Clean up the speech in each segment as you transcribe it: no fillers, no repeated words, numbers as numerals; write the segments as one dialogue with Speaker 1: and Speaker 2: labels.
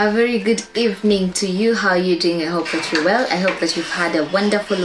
Speaker 1: A very good evening to you. How are you doing? I hope that you're well. I hope that you've had a wonderful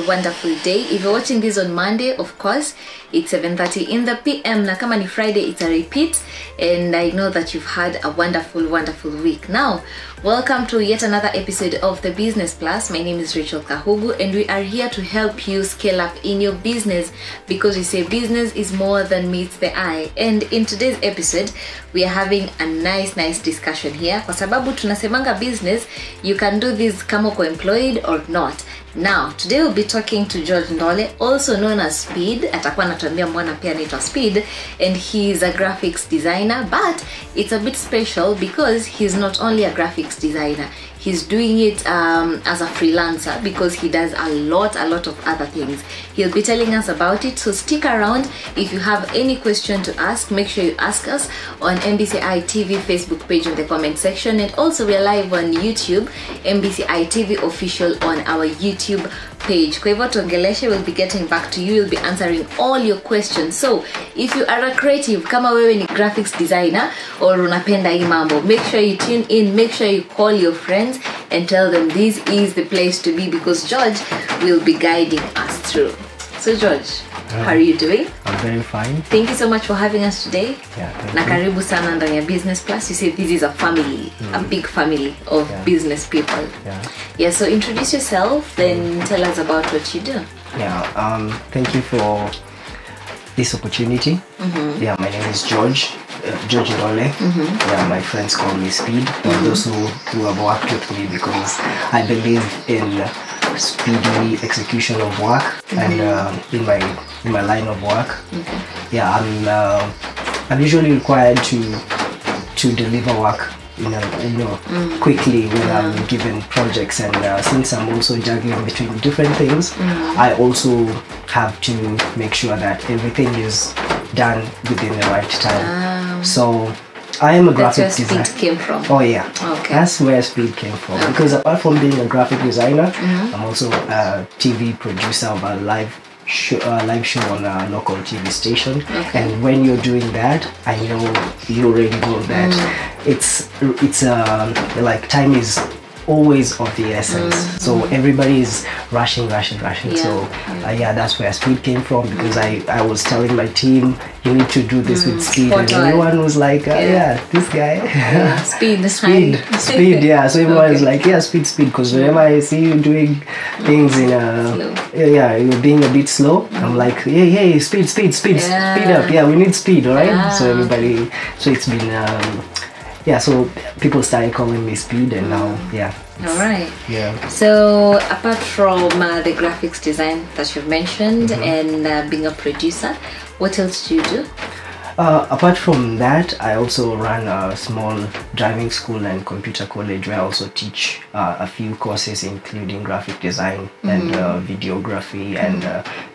Speaker 1: day. If you're watching this on Monday, of course, it's 7:30 in the PM. Na kama ni Friday, it's a repeat. And I know that you've had a wonderful week. Now, welcome to yet another episode of The Business Plus. My name is Rachel Kahugu, and we are here to help you scale up in your business, because we say business is more than meets the eye. And in today's episode, we are having a nice discussion here. Kwa sababu tunasemanga business, you can do this kama uko employed or not. Now, today we'll be talking to George Ndole, also known as Speed. Atakuwa anatuambia mbona pia anaitwa Speed, and he is a graphics designer, but it's a bit special because he's not only a graphics designer. He's doing it as a freelancer, because he does a lot of other things. He'll be telling us about it, so stick around. If you have any question to ask, make sure you ask us on MBCI TV Facebook page in the comment section, and also we're live on YouTube, MBCI TV official on our YouTube page. Kwa hivyo tuongeleshe, we'll be getting back to you. We'll be answering all your questions. So if you are a creative, kama wewe ni graphics designer or unapenda hii mambo, make sure you tune in, make sure you call your friends and tell them this is the place to be, because George will be guiding us through. So George, how are you doing?
Speaker 2: I'm very fine.
Speaker 1: Thank you so much for having us today.
Speaker 2: Yeah,
Speaker 1: na karibu sana ndani ya Business Plus. You say this is a family, a big family of business people. Yeah, so introduce yourself, then tell us about what you do.
Speaker 2: Yeah, thank you for this opportunity. Yeah, my name is George Ndole. Yeah, my friends call me Speed. Those who have worked with me, because I believe in speedy execution of work, and in my line of work. Yeah, I'm usually required to deliver work quickly when I'm given projects, and since I'm also juggling between different things, I also have to make sure that everything is done within the right time. So I am a graphic designer.
Speaker 1: That's where Speed came from.
Speaker 2: Oh yeah,
Speaker 1: okay.
Speaker 2: That's where Speed came from. Okay. Because apart from being a graphic designer, I'm also a TV producer of a live show on a local TV station. Okay. And when you're doing that, I know you already know that it's like time is always of the essence. So everybody is rushing. So yeah, that's where Speed came from, because I was telling my team, you need to do this with Speed, and everyone was like, yeah, this guy. Speed. Yeah, so everyone is like, yeah, speed, because whenever I see you doing things in you're being a bit slow, I'm like, hey, speed up. Yeah, we need speed, all right? So everybody, so it's been so people started calling me Speed, and now
Speaker 1: all right.
Speaker 2: Yeah.
Speaker 1: So apart from the graphics design that you've mentioned and being a producer, what else do you do?
Speaker 2: Apart from that, I also run a small driving school and computer college, where I also teach a few courses, including graphic design and videography and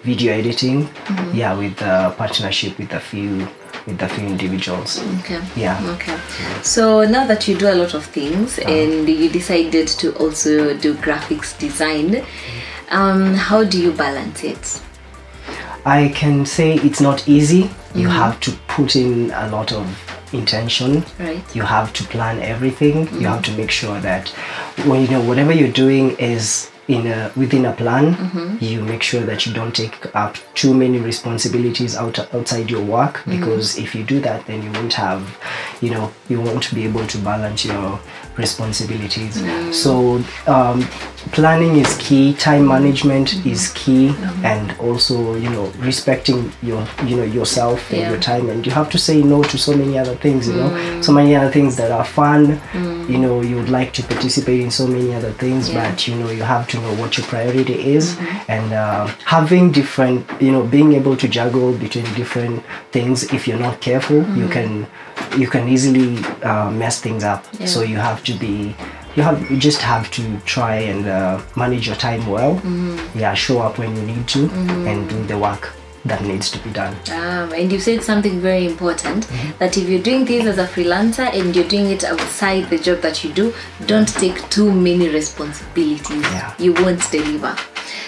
Speaker 2: video editing. Yeah, with partnership with a few individuals.
Speaker 1: Okay.
Speaker 2: Yeah.
Speaker 1: Okay. So now that you do a lot of things and you decided to also do graphics design, how do you balance it?
Speaker 2: I can say it's not easy. You have to put in a lot of intention.
Speaker 1: Right.
Speaker 2: You have to plan everything. You have to make sure that when whatever you're doing is within a plan. You make sure that you don't take up too many responsibilities outside your work, because if you do that, then you won't have, you won't be able to balance your responsibilities. So planning is key, time management is key, and also respecting yourself and your time, and you have to say no to so many other things, so many other things that are fun. You would like to participate in so many other things, but you have to know what your priority is, and having different, being able to juggle between different things. If you're not careful, you can easily mess things up. So you just have to try and manage your time well. Show up when you need to, and do the work that needs to be done.
Speaker 1: And you said something very important, that if you're doing this as a freelancer and you're doing it outside the job that you do, don't take too many responsibilities. You won't deliver.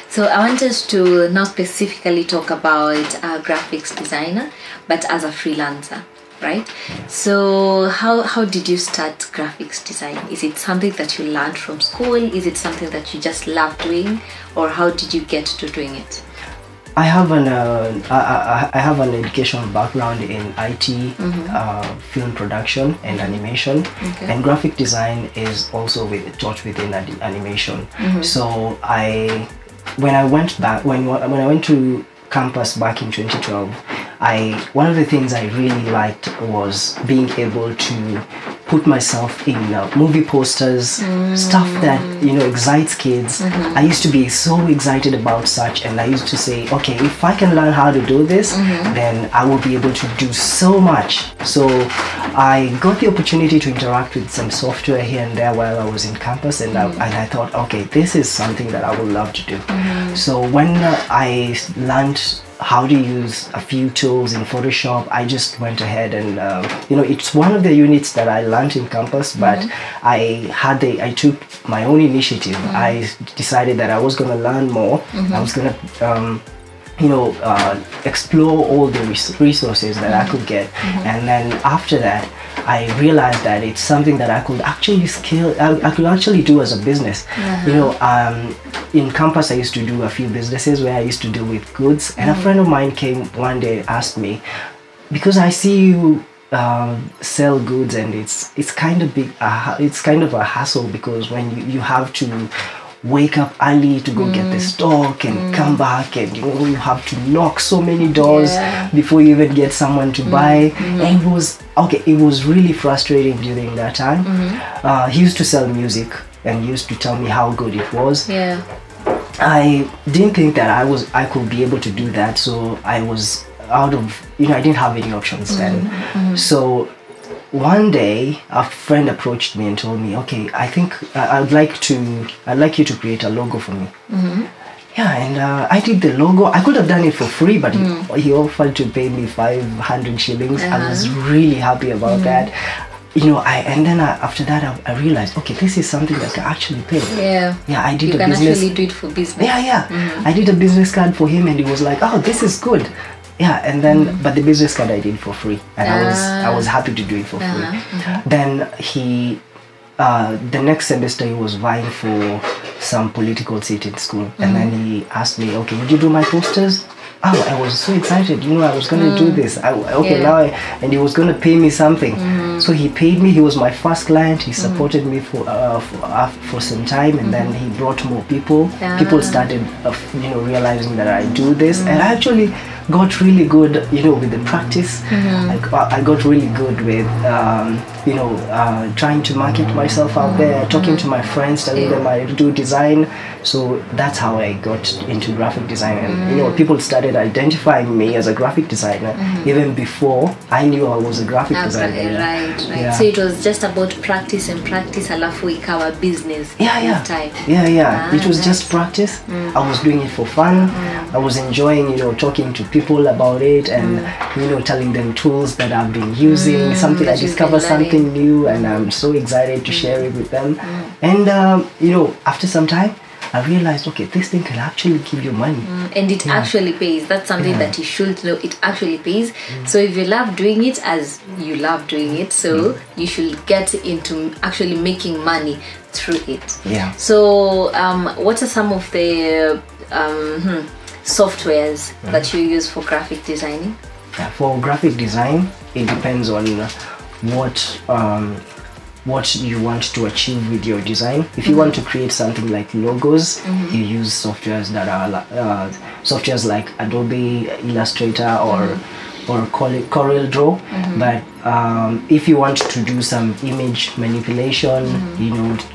Speaker 1: So I want us to now specifically talk about a graphics designer, but as a freelancer. right? So how did you start graphics design? Is it something that you learned from school? Is it something that you just love doing, or how did you get to doing it?
Speaker 2: I have an educational background in IT, film production and animation, and graphic design is also taught within animation. So when I went to campus back in 2012, one of the things I really liked was being able to put myself in movie posters, stuff that excites kids. I used to be so excited about such, and I used to say, okay, if I can learn how to do this, then I will be able to do so much. So I got the opportunity to interact with some software here and there while I was in campus, and I thought, okay, this is something that I would love to do. So when I learned how to use a few tools in Photoshop, I just went ahead and it's one of the units that I learned in campus, but I took my own initiative. I decided that I was going to learn more. I was going to explore all the resources that I could get, and then after that I realized that it's something that I could actually do as a business. In campus I used to do a few businesses where I used to deal with goods, and a friend of mine came one day and asked me, because I see you sell goods, and it's kind of a hassle, because when you have to wake up early to go get the stock and come back, and you have to knock so many doors before you even get someone to buy, and it was really frustrating during that time. He used to sell music and used to tell me how good it was. I didn't think that I could be able to do that, so I was out of, I didn't have any options then. So one day a friend approached me and told me, okay, I think I'd like you to create a logo for me. And I did the logo. I could have done it for free, but he offered to pay me 500 shillings. I was really happy about that. After that I realized, okay, this is something that can actually pay. I did
Speaker 1: you
Speaker 2: a
Speaker 1: can
Speaker 2: business.
Speaker 1: actually do it for business.
Speaker 2: I did a business card for him, and he was like, oh, this is good. And then but the business card I did for free, and I was happy to do it for free. Then he the next semester he was vying for some political seat in school, and then he asked me, okay, would you do my posters? I was so excited, I was going to do this. And he was going to pay me something. So he paid me. He was my first client. He supported me for some time, and then he brought more people. People started realizing that I do this, and I actually got really good with the practice. I got really good with trying to market myself out there, talking to my friends, telling them I do design. So that's how I got into graphic design, and people started identifying me as a graphic designer even before I knew I was a graphic designer.
Speaker 1: Right. So it was just about practice and practice, alafu ikawa business. Time.
Speaker 2: It was just practice. I was doing it for fun. I was enjoying talking to people about it, and telling them tools that I've been using, something I discovered something new, and I'm so excited to share it with them. And after some time I realized, okay, this thing can actually give you money.
Speaker 1: And it actually pays. That's something that you should know. It actually pays. So if you love doing it as you love doing it, so you should get into actually making money through it. So what are some of the softwares that you use for graphic designing?
Speaker 2: For graphic design, it depends on what you want to achieve with your design. If you want to create something like logos, you use softwares that are softwares like Adobe Illustrator or Corel Draw. But if you want to do some image manipulation,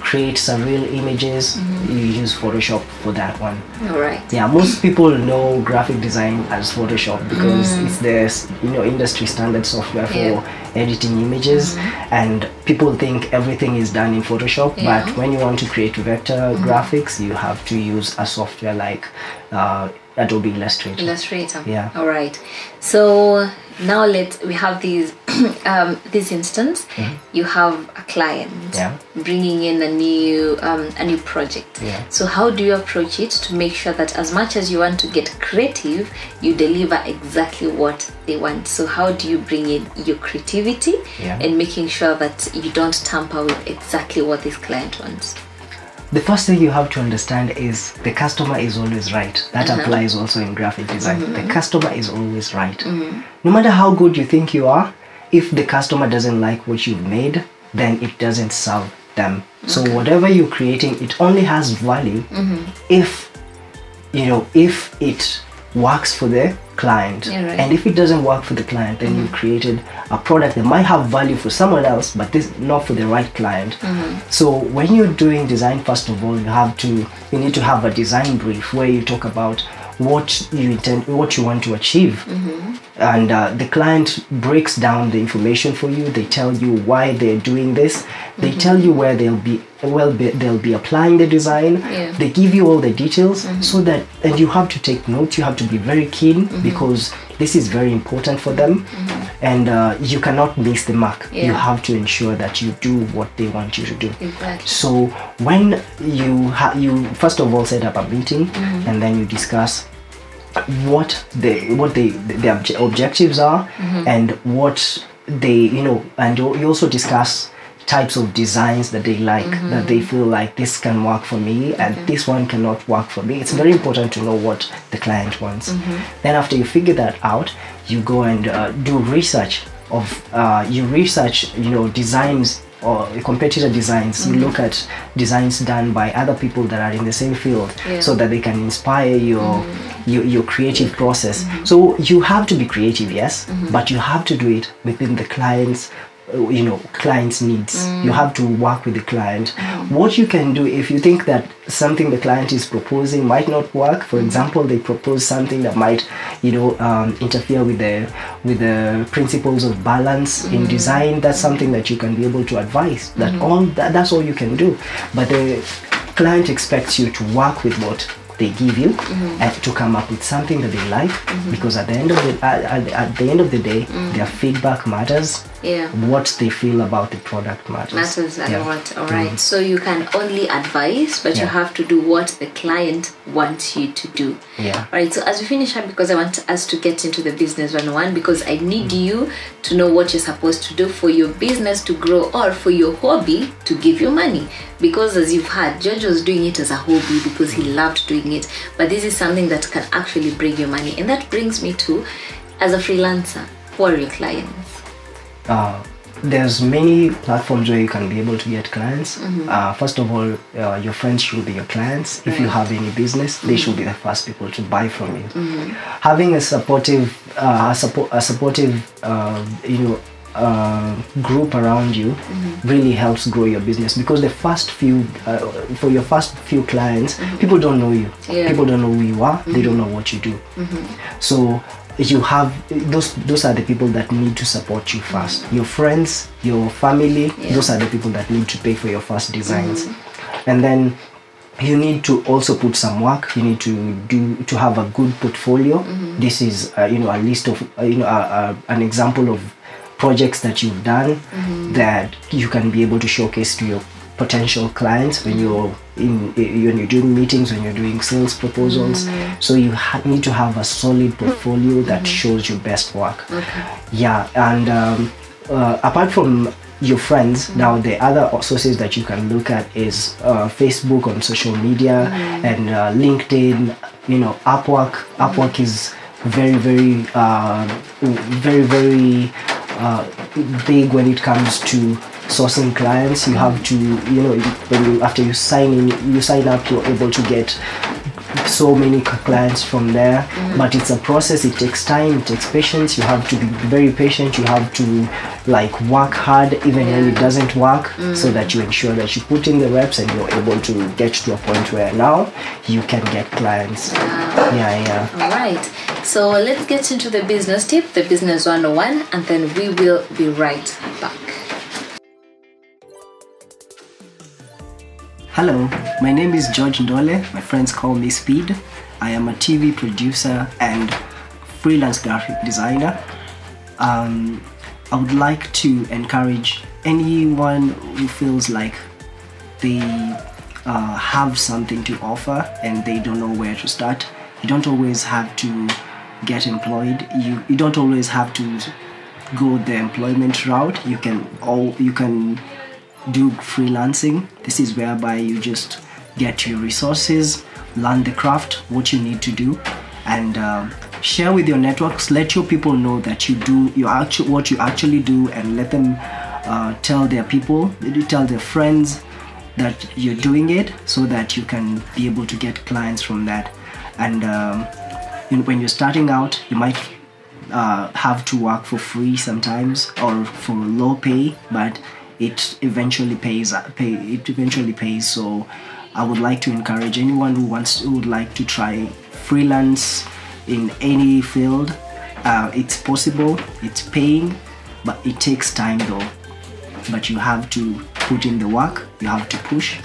Speaker 2: create some real images, you use Photoshop for that one. Most people know graphic design as Photoshop because it's the industry standard software for editing images, and people think everything is done in Photoshop, but when you want to create vector graphics, you have to use a software like Adobe Illustrator.
Speaker 1: Illustrator.
Speaker 2: Yeah.
Speaker 1: All right. So now we have these this instance. You have a client bringing in a new project.
Speaker 2: Yeah.
Speaker 1: So how do you approach it to make sure that as much as you want to get creative, you deliver exactly what they want? So how do you bring in your creativity and making sure that you don't tamper with exactly what this client wants?
Speaker 2: The first thing you have to understand is the customer is always right. That applies also in graphic design. The customer is always right. No matter how good you think you are, if the customer doesn't like what you've made, then it doesn't serve them. So whatever you're creating, it only has value if it works for the client. And if it doesn't work for the client, then you created a product that might have value for someone else, but this not for the right client. So when you're doing design, first of all, you need to have a design brief where you talk about what you want to achieve, and the client breaks down the information for you. They tell you why they're doing this. They tell you where they'll be applying the design. They give you all the details, so that, and you have to take notes. You have to be very keen because this is very important for them, and you cannot miss the mark. You have to ensure that you do what they want you to do. So when you first of all set up a meeting, and then you discuss what the objectives are, and what they and you also discuss types of designs that they like, that they feel like this can work for me and this one cannot work for me. It's very important to know what the client wants. Then after you figure that out, you go and do research of designs or competitor designs. You look at designs done by other people that are in the same field, so that they can inspire your creative process. So you have to be creative, yes, but you have to do it within the client's needs. You have to work with the client. What you can do if you think that something the client is proposing might not work, for example, they propose something that might interfere with the principles of balance in design, that's something that you can be able to advise. That's all you can do. But the client expects you to work with what they give you and to come up with something that they like, because at the end of the day, their feedback matters. What they feel about the product matters
Speaker 1: a lot. All right. So you can only advise, but you have to do what the client wants you to do. All right. So as we finish up, because I want us to get into the business 101, because I need you to know what you're supposed to do for your business to grow, or for your hobby to give you money. Because as you've heard, George was doing it as a hobby because he loved doing it, but this is something that can actually bring you money. And that brings me to, as a freelancer, who are your clients?
Speaker 2: There's many platforms where you can be able to get clients. First of all, your friends should be your clients. If you have any business, they should be the first people to buy from you. Having a supportive group around you really helps grow your business, because the first few for your first few clients, people don't know you. People don't know who you are. They don't know what you do. So you have those are the people that need to support you first. Your friends, your family, those are the people that need to pay for your first designs. And then you need to also put some work. You need to have a good portfolio. This is a list of an example of projects that you've done that you can be able to showcase to your potential clients when you're doing meetings, when you're doing sales proposals. So you need to have a solid portfolio that shows your best work. And apart from your friends, now the other sources that you can look at is Facebook on social media, and LinkedIn, Upwork. Upwork is very big when it comes to sourcing clients. You have to, after you sign up, you're able to get so many clients from there. But it's a process. It takes time, it takes patience. You have to be very patient. You have to work hard even when it doesn't work, so that you ensure that you put in the reps and you're able to get to a point where now you can get clients. All
Speaker 1: right, so let's get into the business tip, the business 101, and then we will be right back.
Speaker 2: Hello, my name is George Ndole. My friends call me Speed. I am a TV producer and freelance graphic designer. I would like to encourage anyone who feels like they have something to offer and they don't know where to start. You don't always have to get employed. You don't always have to go the employment route. You can do freelancing. This is whereby you just get your resources, learn the craft, what you need to do, and share with your networks. Let your people know that what you actually do, and let them tell their people, tell their friends that you're doing it, so that you can be able to get clients from that. And when you're starting out, you might have to work for free sometimes or for low pay, but it eventually pays. So I would like to encourage anyone who would like to try freelance in any field. It's possible, it's paying, but it takes time though. But you have to put in the work, you have to push,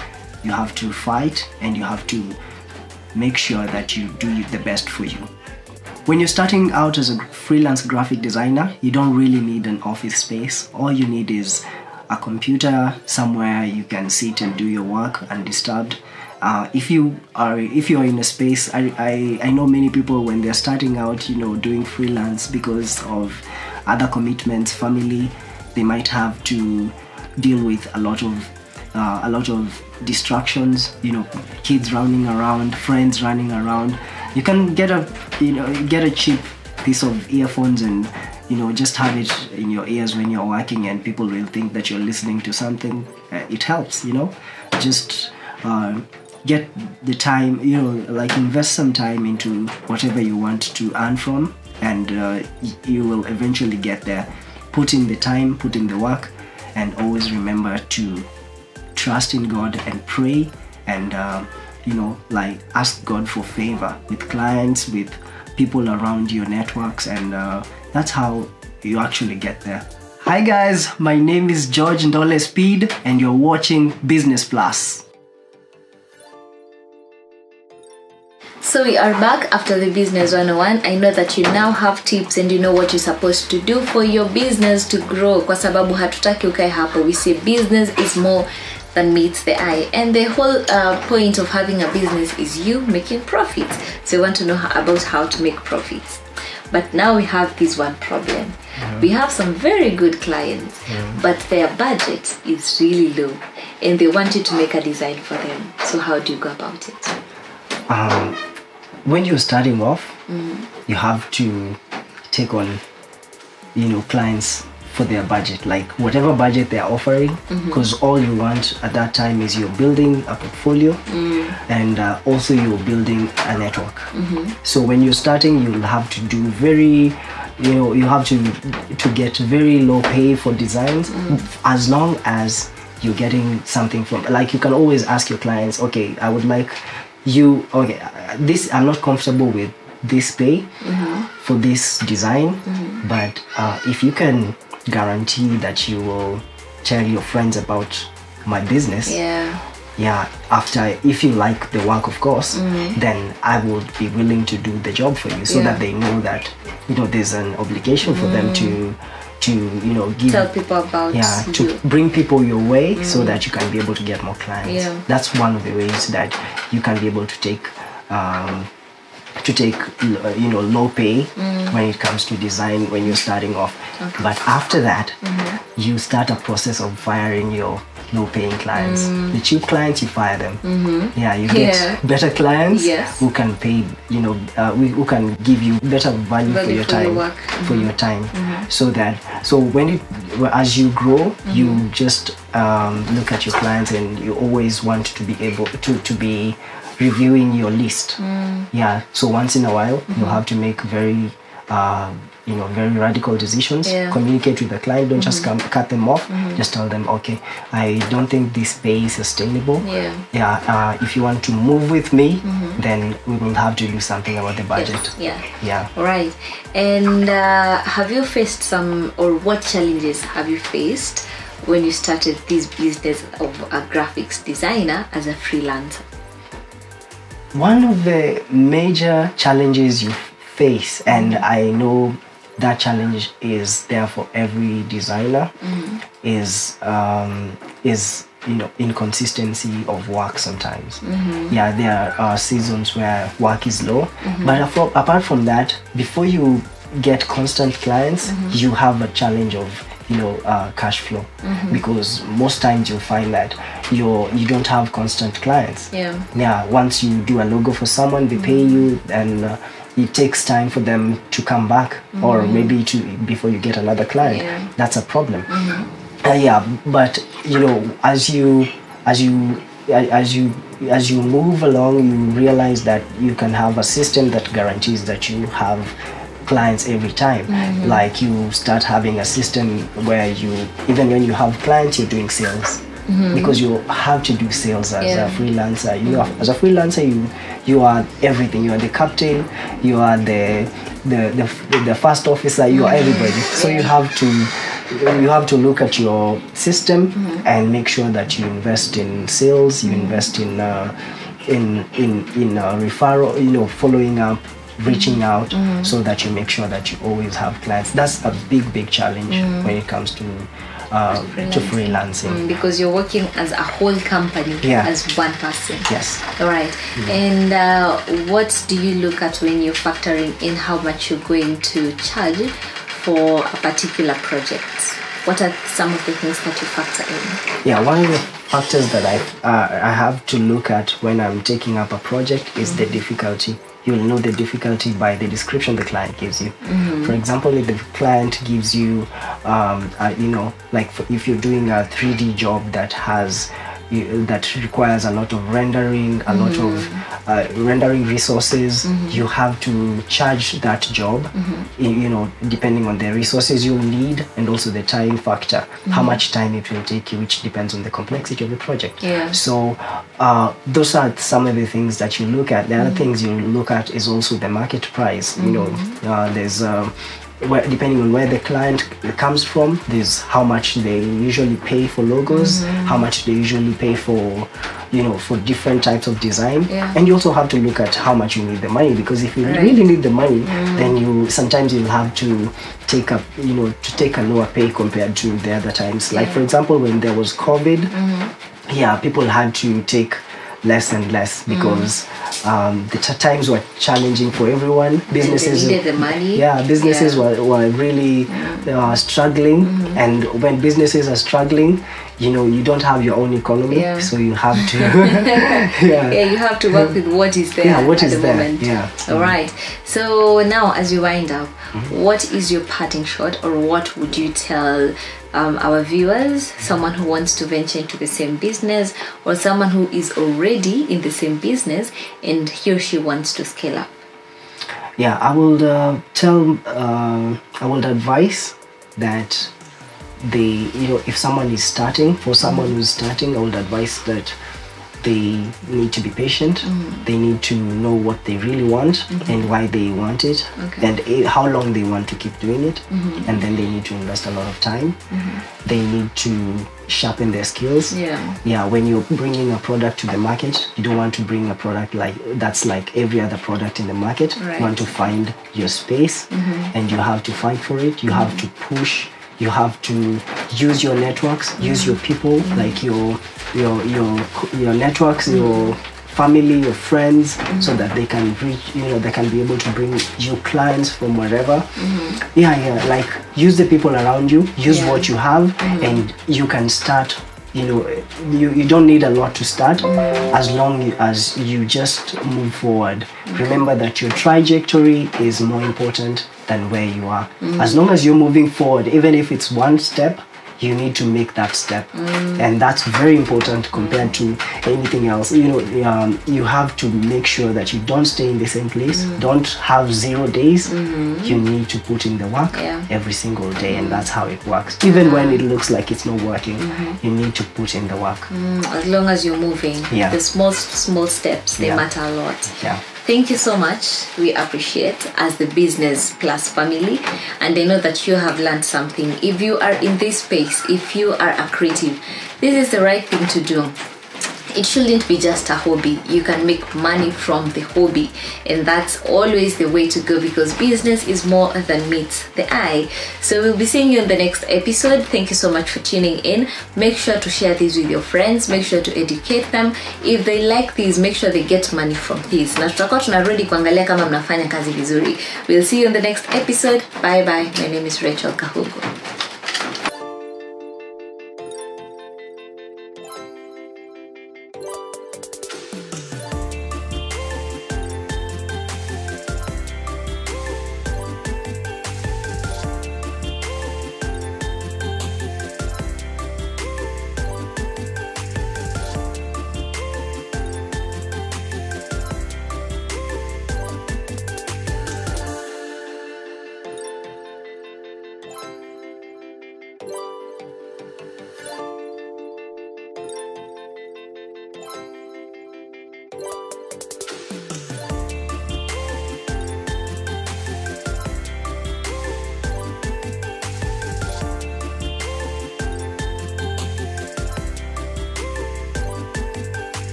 Speaker 2: you have to fight, and you have to make sure that you do the best for you. When you're starting out as a freelance graphic designer, you don't really need an office space. All you need is a computer somewhere you can sit and do your work undisturbed. If you're in a space, I know many people when they're starting out, doing freelance because of other commitments, family, they might have to deal with a lot of distractions, kids running around, friends running around. You can get a cheap piece of earphones and just have it in your ears when you're working, and people will think that you're listening to something. It helps, just get the time, invest some time into whatever you want to earn from, and you will eventually get there. Put in the time, put in the work, and always remember to trust in God and pray, and ask God for favor with clients, with people around your networks, and that's how you actually get there. Hi guys, my name is George Ndole Speed, and you're watching Business Plus.
Speaker 1: So we are back after the Business 101. I know that you now have tips and you know what you're supposed to do for your business to grow. Kwa sababu hatutaki ukae hapo. We say business is more than meets the eye, and the whole point of having a business is you making profits. So you want to know about how to make profits. But now we have this one problem. We have some very good clients, but their budget is really low, and they want you to make a design for them. So how do you go about it?
Speaker 2: When you're starting off, you have to take on, clients for their budget, like whatever budget they're offering, because all you want at that time is you're building a portfolio, and also you're building a network. So when you're starting, you'll have to do you have to get very low pay for designs, as long as you're getting something from, like, you can always ask your clients, okay, I would like this, I'm not comfortable with this pay for this design, but if you can guarantee that you will tell your friends about my business, after, if you like the work, of course, then I would be willing to do the job for you, so that they know that there's an obligation for them to
Speaker 1: tell people about
Speaker 2: to bring people your way, so that you can be able to get more clients. That's one of the ways that you can be able to take low pay when it comes to design when you're starting off. But after that, you start a process of firing your low paying clients. The cheap clients, you fire them. You get better clients who can pay, who can give you better value for your time, so when as you grow, you just look at your clients, and you always want to be able to be reviewing your list. So once in a while, you'll have to make very very radical decisions. Communicate with the client. Don't just cut them off. Just tell them, okay, I don't think this pay is sustainable. If you want to move with me, then we will have to do something about the budget.
Speaker 1: All right. And have you faced what challenges have you faced when you started this business of a graphics designer as a freelancer?
Speaker 2: One of the major challenges you face, and I know that challenge is there for every designer, is inconsistency of work sometimes. Yeah, there are seasons where work is low, but apart from that, before you get constant clients, you have a challenge of cash flow, because most times you'll find that you don't have constant clients. Once you do a logo for someone, they pay you, and it takes time for them to come back, or maybe before you get another client. That's a problem. But as you move along, you realize that you can have a system that guarantees that you have clients every time. Like, you start having a system where even when you have clients, you're doing sales, because you have to do sales as a freelancer. As a freelancer, you are everything. You are the captain, you are the first officer, you are everybody. So you have to look at your system and make sure that you invest in sales, you invest in referral, following up, reaching out, so that you make sure that you always have clients. That's a big challenge when it comes to freelancing.
Speaker 1: Because you're working as a whole company, as one person.
Speaker 2: Yes.
Speaker 1: All right. And what do you look at when you're factoring in how much you're going to charge for a particular project? What are some of the things that you factor in?
Speaker 2: One of the factors that I have to look at when I'm taking up a project is the difficulty. You'll know the difficulty by the description the client gives you. For example, if the client gives you, if you're doing a 3D job that requires a lot of rendering, a lot of rendering resources, you have to charge that job, depending on the resources you'll need, and also the time factor, how much time it will take you, which depends on the complexity of the project. So those are some of the things that you look at. The other things you look at is also the market price. There's depending on where the client comes from, there's how much they usually pay for logos, how much they usually pay for for different types of design. And you also have to look at how much you need the money, because if you really need the money, then sometimes you'll have to take a lower pay compared to the other times. Like, for example, when there was COVID, people had to take less and less, because the times were challenging for everyone. Businesses
Speaker 1: needed the money.
Speaker 2: Businesses were really struggling, and when businesses are struggling, you don't have your own economy, so you have to
Speaker 1: you have to work with what is there at the moment. All right. So now, as you wind up, what is your parting shot, or what would you tell our viewers, someone who wants to venture into the same business, or someone who is already in the same business and he or she wants to scale up?
Speaker 2: I would advise that if someone is starting, for someone who's starting, I would advise that they need to be patient. They need to know what they really want and why they want it, and how long they want to keep doing it. And then they need to invest a lot of time. They need to sharpen their skills. When you're bringing a product to the market, you don't want to bring a product that's like every other product in the market. You want to find your space, and you have to fight for it. You have to push. You have to use your networks, use your people, like your networks, your family, your friends, so that they can reach, they can be able to bring you clients from wherever. Like, use the people around you, use what you have, and you can start. You don't need a lot to start, as long as you just move forward. Remember that your trajectory is more important than where you are. As long as you're moving forward, even if it's one step, you need to make that step, and that's very important compared to anything else. You have to make sure that you don't stay in the same place. Don't have 0 days. You need to put in the work every single day, and that's how it works. Even when it looks like it's not working, you need to put in the work.
Speaker 1: As long as you're moving, the small steps, they matter a lot. Thank you so much. We appreciate as the Business Plus family, and I know that you have learned something. If you are in this space, if you are a creative, this is the right thing to do. it shouldn't be just a hobby. You can make money from the hobby, and that's always the way to go, because business is more than meets the eye. So we'll be seeing you in the next episode. Thank you so much for tuning in. Make sure to share this with your friends. Make sure to educate them. If they like these, make sure they get money from these. Na tutakuwa tunarudi kuangalia kama mnafanya kazi vizuri. We'll see you in the next episode. Bye bye. My name is Rachel Kahugo.